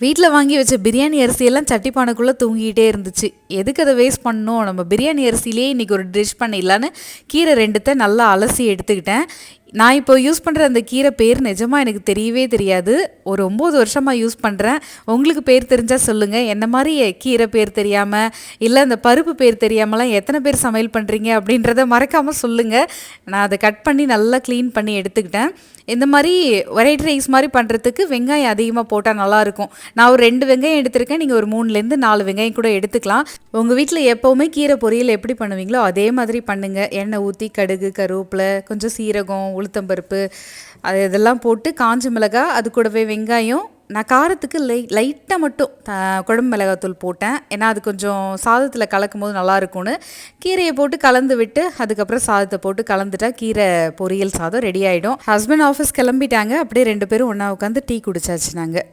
வீட்டில் வாங்கி வச்ச பிரியாணி அரிசியெல்லாம் சட்டி பானைக்குள்ளே தூங்கிக்கிட்டே இருந்துச்சு. எதுக்கு அதை வேஸ்ட் பண்ணணும், நம்ம பிரியாணி அரிசியிலே இன்றைக்கி ஒரு டிஷ் பண்ணிடலான்னு கீரை ரெண்டுத்தை நல்லா அலசி எடுத்துக்கிட்டேன். நான் இப்போ யூஸ் பண்ணுற அந்த கீரை பேர் நிஜமாக எனக்கு தெரியவே தெரியாது. ஒரு 9 வருஷமாக யூஸ் பண்ணுறேன். உங்களுக்கு பேர் தெரிஞ்சால் சொல்லுங்கள். என்ன மாதிரி கீரை பேர் தெரியாமல் இல்லை அந்த பருப்பு பேர் தெரியாமலாம் எத்தனை பேர் சமையல் பண்ணுறீங்க அப்படின்றத மறக்காமல் சொல்லுங்கள். நான் அதை கட் பண்ணி நல்லா க்ளீன் பண்ணி எடுத்துக்கிட்டேன். இந்த மாதிரி வெரைட்டி ரைஸ் மாதிரி பண்ணுறதுக்கு வெங்காயம் அதிகமாக போட்டால் நல்லாயிருக்கும். நான் ஒரு 2 வெங்காயம் எடுத்திருக்கேன். நீங்கள் ஒரு 3லேருந்து 4 வெங்காயம் கூட எடுத்துக்கலாம். உங்கள் வீட்டில் எப்போவுமே கீரை பொரியல் எப்படி பண்ணுவீங்களோ அதே மாதிரி பண்ணுங்கள். எண்ணெய் ஊற்றி கடுகு, கருவேப்பிலை, கொஞ்சம் சீரகம், உளுத்தம்பருப்பு இதெல்லாம் போட்டு காஞ்ச மிளகாய், அது கூடவே வெங்காயம். நான் காரத்துக்கு லைட்டாக மட்டும் குழம்பு மிளகாத்தூள் போட்டேன். ஏன்னா அது கொஞ்சம் சாதத்தில் கலக்கும் போது நல்லாயிருக்கும்னு கீரையை போட்டு கலந்து விட்டு அதுக்கப்புறம் சாதத்தை போட்டு கலந்துட்டா கீரை பொரியல் சாதம் ரெடி ஆகிடும். ஹஸ்பண்ட் ஆஃபீஸ் கிளம்பிட்டாங்க. அப்படியே 2 பேரும் ஒன்றா உட்காந்து டீ குடிச்சாச்சு நாங்கள்.